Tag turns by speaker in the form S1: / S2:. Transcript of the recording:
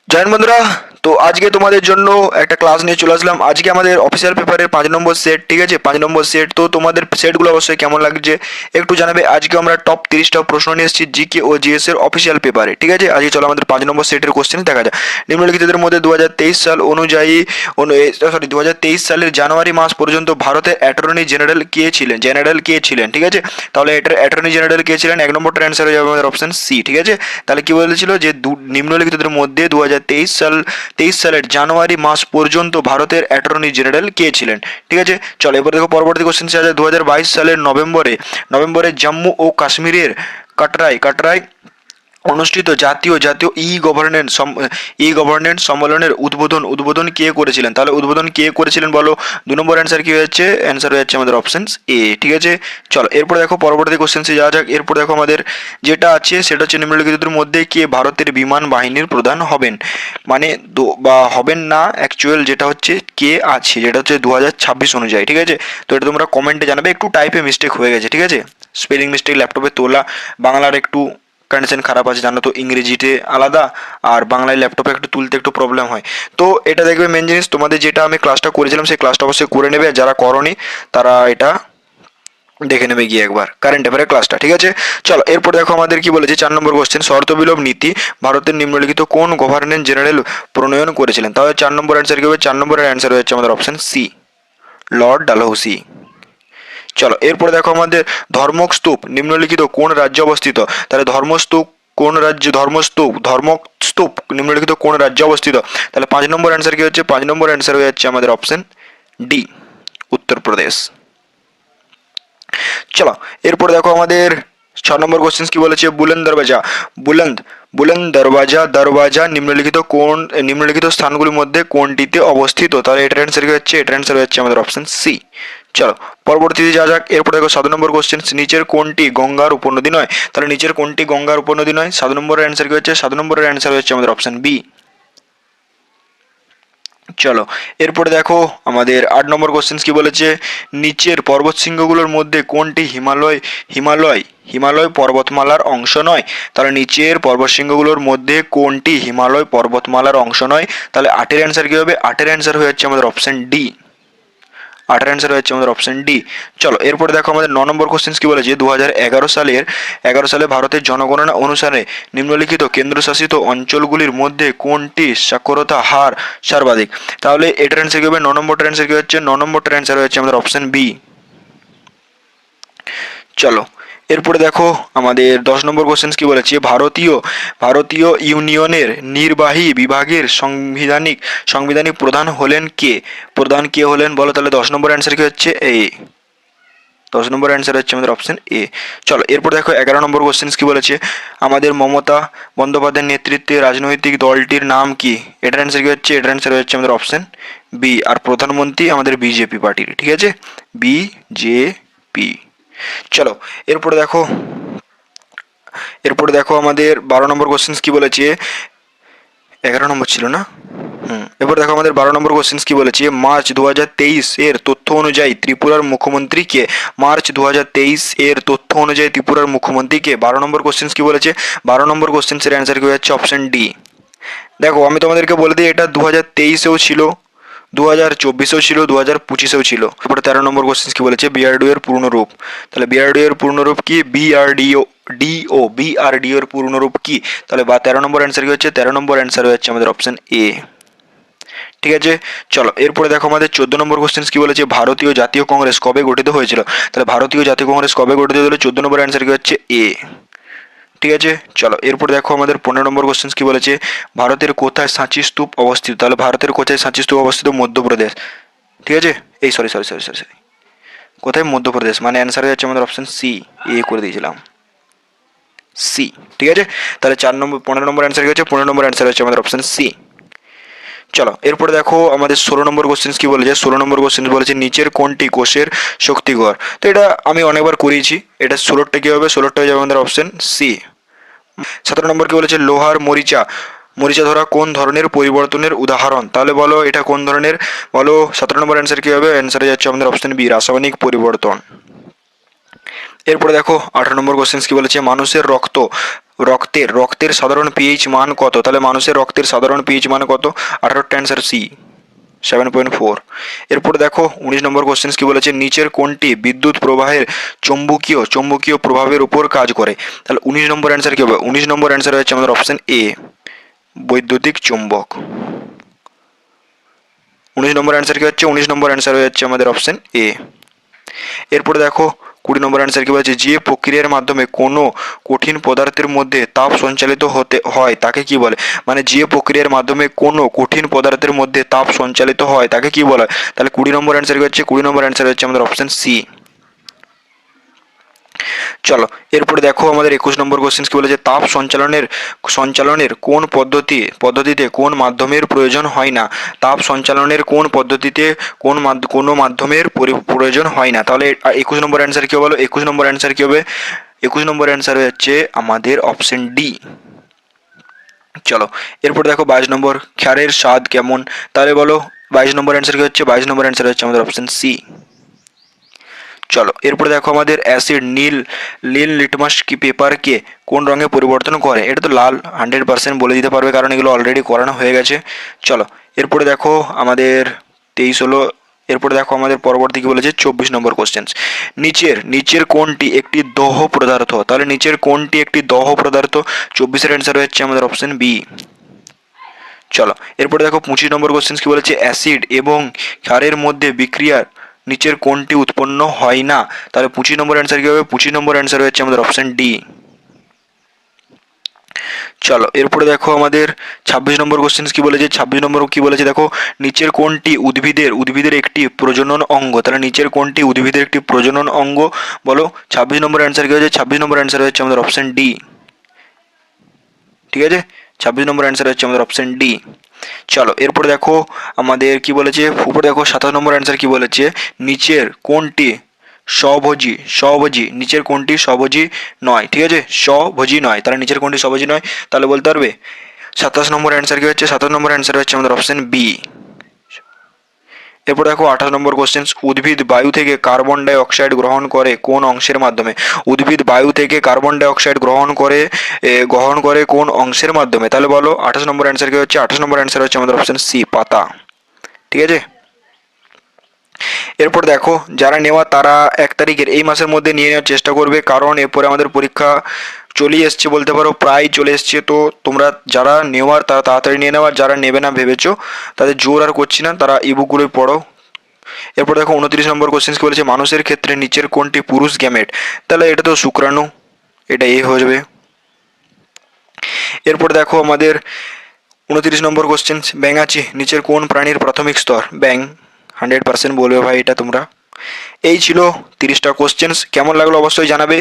S1: Join বন্ধুরা। তো আজকে তোমাদের জন্য একটা ক্লাস নিয়ে চলে আসলাম। আজকে আমাদের অফিসিয়াল পেপারের 5 নম্বর সেট, ঠিক আছে? 5 নম্বর সেট। তো তোমাদের সেটগুলো অবশ্যই কেমন লাগছে একটু জানাবে। আজকে আমরা টপ 30টা প্রশ্ন নিয়ে এসেছি জিকে ও জিএস এর অফিসিয়াল পেপারে, ঠিক আছে? আজকে চলো আমাদের 5 নম্বর সেটের কোশ্চেন দেখা যায়। নিম্নলিখিতদের মধ্যে 2023 সাল অনুযায়ী 2023 সালের জানুয়ারি মাস পর্যন্ত ভারতের অ্যাটর্নি জেনারেল কে ছিলেন, ঠিক আছে? তাহলে এটার অ্যাটর্নি জেনারেল কে ছিলেন? 1 নম্বরটার অ্যান্সার হয়ে যাবে আমাদের অপশন সি, ঠিক আছে? তাহলে কি বলেছিল যে নিম্নলিখিতদের মধ্যে 2023 সালের জানুয়ারি মাস পর্যন্ত ভারতের অ্যাটর্নি জেনারেল কে ছিলেন, ঠিক আছে? চলো এবার দেখো পরবর্তী কোশ্চেন আছে 2022 সালের নভেম্বরে জম্মু ও কাশ্মীরের কাটরায় অনুষ্ঠিত জাতীয় ই গভর্নেন্স সম্মেলনের উদ্বোধন কে করেছিলেন? তাহলে উদ্বোধন কে করেছিলেন বলো? 2 নম্বর অ্যান্সার কি হচ্ছে? অ্যান্সার হয়ে যাচ্ছে আমাদের অপশন এ, ঠিক আছে? চলো এরপর দেখো পরবর্তী কোশ্চেন্সে যাওয়া যাক। এরপর দেখো আমাদের যেটা আছে সেটা হচ্ছে নিম্নলিখিতদের মধ্যে কে ভারতের বিমান বাহিনীর প্রধান হবেন, মানে বা হবেন না, অ্যাকচুয়াল যেটা হচ্ছে কে আছে, যেটা হচ্ছে 2026 অনুযায়ী, ঠিক আছে? তো এটা তোমরা কমেন্টে জানাবে। একটু টাইপে মিস্টেক হয়ে গেছে, ঠিক আছে? স্পেলিং মিস্টেক ল্যাপটপে তোলা। বাংলার একটু কন্ডিশন খারাপ আছে, জানো তো, ইংরেজিতে আলাদা আর বাংলায় ল্যাপটপে একটু তুলতে একটু প্রবলেম হয়। তো এটা দেখবে মেন জিনিস, তোমাদের যেটা আমি ক্লাসটা করেছিলাম সেই ক্লাসটা অবশ্যই করে নেবে, আর যারা করনি তারা এটা দেখে নেবে গিয়ে একবার কারেন্ট অ্যাফেয়ারের ক্লাসটা, ঠিক আছে? চলো এরপর দেখো আমাদের কি বলেছে 4 নম্বর কোশ্চেন, শর্ত বিলোপ নীতি ভারতের নিম্নলিখিত কোন গভর্নর জেনারেল প্রণয়ন করেছিলেন? তাহলে 4 নম্বর অ্যান্সার কি হবে? 4 নম্বরের অ্যান্সার হচ্ছে আমাদের অপশন সি, লর্ড ডালহৌসি। চলো এরপরে দেখো আমাদের ধর্মস্তূপ নিম্নলিখিত কোন রাজ্যে অবস্থিত? তাহলে ধর্মস্তূপ নিম্নলিখিত কোন রাজ্যে অবস্থিত? তাহলে 5 নম্বর অ্যান্সার কি হচ্ছে? 5 নম্বর অ্যান্সার হয়ে যাচ্ছে আমাদের অপশন ডি, উত্তরপ্রদেশ। চলো এরপর দেখো আমাদের 6 নম্বর কোশ্চেন কি বলেছে, বুলন্দ বুলন্দ দরওয়াজা নিম্নলিখিত স্থানগুলির মধ্যে কোনটিতে অবস্থিত? তাহলে এটার অ্যান্সার কি হচ্ছে? এটার অ্যান্সার হচ্ছে আমাদের অপশন সি। চলো পরবর্তীতে যা যাক। এরপর দেখো 7 নম্বর কোশ্চেন, নিচের কোনটি গঙ্গার উপনদী নয়? তাহলে নিচের কোনটি গঙ্গার উপনদী নয়? 7 নম্বরের অ্যান্সার কি হচ্ছে? 7 নম্বরের অ্যান্সার হচ্ছে আমাদের অপশন বি। চলো এরপরে দেখো আমাদের 8 নম্বর কোশ্চেন কি বলেছে, নিচের পর্বতশৃঙ্গগুলোর মধ্যে কোনটি হিমালয় পর্বতমালার অংশ নয়? তাহলে নিচের পর্বতশৃঙ্গগুলোর মধ্যে কোনটি হিমালয় পর্বতমালার অংশ নয়? তাহলে 8-এর অ্যান্সার কি হবে? 8-এর অ্যান্সার হয়ে যাচ্ছে আমাদের অপশন ডি, 8-এর অ্যান্সার হচ্ছে আমাদের অপশন ডি। চলো এরপরে দেখো আমাদের 9 নম্বর কোশ্চেন কি বলেছে, 2011 সালে ভারতের জনগণনা অনুসারে নিম্নলিখিত কেন্দ্রশাসিত অঞ্চলগুলির মধ্যে কোনটি সাক্ষরতা হার সর্বাধিক? তাহলে এটার অ্যান্সার কি হবে? 9 নম্বরটার অ্যান্সার কি হচ্ছে? 9 নম্বরটার অ্যান্সার হচ্ছে আমাদের অপশন বি। চলো এরপরে দেখো আমাদের 10 নম্বর কোশ্চেন কি বলেছে, ভারতীয় ইউনিয়নের নির্বাহী বিভাগের সাংবিধানিক প্রধান কে হলেন বলো? তাহলে 10 নম্বর অ্যান্সার কি হচ্ছে? এ, 10 নম্বর অ্যান্সার হচ্ছে আমাদের অপশন এ। চলো এরপর দেখো 11 নম্বর কোশ্চেন কি বলেছে, আমাদের মমতা বন্দ্যোপাধ্যায়ের নেতৃত্বে রাজনৈতিক দলটির নাম কি? এটার অ্যান্সার কি হচ্ছে? এটার অ্যান্সার হচ্ছে আমাদের অপশন বি, আর প্রধানমন্ত্রী আমাদের বিজেপি পার্টির, ঠিক আছে? বিজেপি। চলো এরপরে দেখো আমাদের 12 নম্বর কোশ্চেন কি বলেছে, 11 নম্বর ছিল না? এবার দেখো আমাদের 12 নম্বর কোশ্চেন কি বলেছে, মার্চ 2023 এর তথ্য অনুযায়ী ত্রিপুরার মুখ্যমন্ত্রী কে? মার্চ 2023 এর তথ্য অনুযায়ী ত্রিপুরার মুখ্যমন্ত্রী কে? 12 নম্বর কোশ্চেন কি বলেছে? 12 নম্বর কোশ্চেন এর অ্যান্সার কি হচ্ছে? Option D. দেখো আমি তোমাদেরকে বলে দিই, এটা 2023-এও ছিল, 2024-এও ছিল, 2025-এও ছিল। তারপরে 13 নম্বর কোশ্চেন কি বলেছে, বিআরডিও এর পূর্ণরূপ। তাহলে বিআরডিও এর পূর্ণরূপ কি? বিআরডিও এর পূর্ণরূপ কি? তাহলে 13 নম্বর অ্যান্সার কি হচ্ছে? 13 নম্বর অ্যান্সার হচ্ছে আমাদের অপশন এ, ঠিক আছে? চলো এরপরে দেখো আমাদের 14 নম্বর কোশ্চেন কি বলেছে, ভারতীয় জাতীয় কংগ্রেস কবে গঠিত হয়েছিল? তাহলে ভারতীয় জাতীয় কংগ্রেস কবে গঠিত হয়েছিল? 14 নম্বর অ্যান্সার কি হচ্ছে? এ, ঠিক আছে? চলো এরপর দেখো আমাদের 15 নম্বর কোশ্চেন কি বলেছে, ভারতের কোথায় সাঁচি স্তূপ অবস্থিত? তাহলে ভারতের কোথায় সাঁচি স্তূপ অবস্থিত? মধ্যপ্রদেশ, ঠিক আছে? এই সরি, কোথায়? মধ্যপ্রদেশ, মানে অ্যান্সার হয়ে যাচ্ছে আমাদের অপশন সি, এ করে দিয়েছিলাম, সি, ঠিক আছে? তাহলে 15 নম্বর অ্যান্সার কি হচ্ছে? 15 নম্বর অ্যান্সার হচ্ছে আমাদের অপশন সি। চলো এরপরে দেখো আমাদের 16 নম্বর কোশ্চেন কি বলেছে, 16 নম্বর কোশ্চেন বলেছে নিচের কোনটি কোষের শক্তিগড়? তো এটা আমি অনেকবার করিয়েছি, এটা 16টা কি হবে? 16টা হয়ে যাবে আমাদের অপশন সি। 17 নম্বর কি বলেছে, লোহার মরিচা ধরা কোন ধরনের পরিবর্তনের উদাহরণ? তাহলে বলো এটা কোন ধরনের? বলো 17 নম্বর অ্যান্সার কি হবে? অ্যান্সারে যাচ্ছে আমাদের অপশন বি, রাসায়নিক পরিবর্তন। এরপরে দেখো 18 নম্বর কোশ্চেন কি বলেছে, মানুষের রক্ত রক্তের সাধারণ পিএইচ মান কত? তাহলে মানুষের রক্তের সাধারণ পিএইচ মান কত? 18টা অ্যান্সার সি, 7.4। এরপরে দেখো 19 নম্বর কোশ্চেন কি বলেছে, নিচের কোনটি বিদ্যুৎ প্রবাহের চৌম্বকীয় প্রভাবের উপর কাজ করে? তাহলে 19 নম্বর অ্যান্সার কি হবে? 19 নম্বর অ্যান্সার হচ্ছে আমাদের অপশন এ, বৈদ্যুতিক চুম্বক। 19 নম্বর অ্যান্সার কি হচ্ছে? 19 নম্বর অ্যান্সার হচ্ছে আমাদের অপশন এ। এরপরে দেখো 20 নম্বর অ্যান্সার কি বলছে, যে প্রক্রিয়ার মাধ্যমে কোনো কঠিন পদার্থের মধ্যে তাপ সঞ্চালিত হতে হয় তাকে কি বলে? মানে যে প্রক্রিয়ার মাধ্যমে কোনো কঠিন পদার্থের মধ্যে তাপ সঞ্চালিত হয় তাকে কি বলা হয়? তাহলে 20 নম্বর অ্যান্সার কি হচ্ছে? 20 নম্বর অ্যান্সার হচ্ছে আমাদের অপশন সি। চলো এরপরে দেখো আমাদের 21 নম্বর কোশ্চেন কি বলেছে, তাপ সঞ্চালনের কোন পদ্ধতিতে কোন মাধ্যমের প্রয়োজন হয় না? তাপ সঞ্চালনের কোন পদ্ধতিতে কোনো মাধ্যমের প্রয়োজন হয় না? তাহলে 21 নম্বর অ্যান্সার কি হবে? 21 নম্বর অ্যান্সার কি হবে? 21 নম্বর অ্যান্সার হচ্ছে আমাদের অপশন ডি। চলো এরপর দেখো 22 নম্বর, ক্ষারের স্বাদ কেমন? তাহলে বলো 22 নম্বর অ্যান্সার কি হচ্ছে? 22 নম্বর অ্যান্সার হচ্ছে আমাদের অপশন সি। চলো এরপরে দেখো আমাদের অ্যাসিড নীল লিটমাস কি পেপারকে কোন রঙে পরিবর্তন করে? এটা তো লাল, 100% বলে দিতে পারবে কারণ এগুলো অলরেডি করানো হয়ে গেছে। চলো এরপরে দেখো আমাদের 23 হলো। এরপরে দেখো আমাদের পরবর্তী কি বলেছে, 24 নম্বর কোশ্চেন, নিচের কোনটি একটি দহ পদার্থ? তাহলে নিচের কোনটি একটি দহ পদার্থ? 24-এর অ্যান্সার হচ্ছে আমাদের অপশন বি। চলো এরপরে দেখো 25 নম্বর কোশ্চেন কি বলেছে, অ্যাসিড এবং ক্ষারের মধ্যে বিক্রিয়ার নিচের কোনটি উৎপন্ন হয় না? তাহলে 25 নম্বর অ্যান্সার কি হবে? 25 নম্বর অ্যান্সার হচ্ছে আমাদের অপশন ডি। চলো এরপরে দেখো আমাদের 26 নম্বর কোশ্চেন কি বলেছে, 26 নম্বর কি বলেছে দেখো, নিচের কোনটি উদ্ভিদের একটি প্রজনন অঙ্গ? তাহলে নিচের কোনটি উদ্ভিদের একটি প্রজনন অঙ্গ বলো? 26 নম্বর অ্যান্সার কি হচ্ছে? 26 নম্বর অ্যান্সার হচ্ছে আমাদের অপশন ডি। ঠিক আছে, 26 নম্বর অ্যান্সার হচ্ছে আমাদের অপশন ডি। চলো এরপরে দেখো আমাদের কি বলেছে, উপরে দেখো 27 নম্বর অ্যান্সার কি বলেছে, নিচের কোনটি স্বভোজী নিচের কোনটি স্বভোজী নয়? ঠিক আছে, স্বভোজী নয়, তাহলে নিচের কোনটি স্বভোজী নয়? তাহলে বলতে পারবে 27 নম্বর অ্যান্সার কি হচ্ছে? 27 নম্বর অ্যান্সার হচ্ছে আমাদের অপশন বি। এরপর দেখো 28 নম্বর কোশ্চেন, উদ্ভিদ বায়ু থেকে কার্বন ডাই অক্সাইড গ্রহণ করে কোন অংশের মাধ্যমে? উদ্ভিদ বায়ু থেকে কার্বন ডাই অক্সাইড গ্রহণ করে কোন অংশের মাধ্যমে? তাহলে বলো 28 নম্বর অ্যান্সার কি হচ্ছে? 28 নম্বর অ্যান্সার হচ্ছে আমাদের অপশন সি, পাতা। ঠিক আছে, এরপর দেখো যারা নেওয়া তারা 1 তারিখের এই মাসের মধ্যে নিয়ে নেওয়ার চেষ্টা করবে, কারণ এরপরে আমাদের পরীক্ষা চলেই এসছে বলতে পারো, প্রায় চলে এসছে। তো তোমরা যারা নেওয়ার তারা তাড়াতাড়ি নিয়ে নেওয়ার, যারা নেবে না ভেবেছো তাদের জোর আর করছি না, তারা ইবুকগুলোই পড়ো। এরপর দেখো 29 নম্বর কোশ্চেন কি বলেছে, মানুষের ক্ষেত্রে নিচের কোনটি পুরুষ গ্যামেট? তাহলে এটা তো শুক্রাণু, এটা এ হয়ে যাবে। এরপর দেখো আমাদের 29 নম্বর কোশ্চেন, ব্যাঙাচি নিচের কোন প্রাণীর প্রাথমিক স্তর? ব্যাং, 100% বলবে ভাই এটা তোমরা। এই ছিল 30টা কোশ্চেন্স। কেমন লাগলো অবশ্যই জানাবে।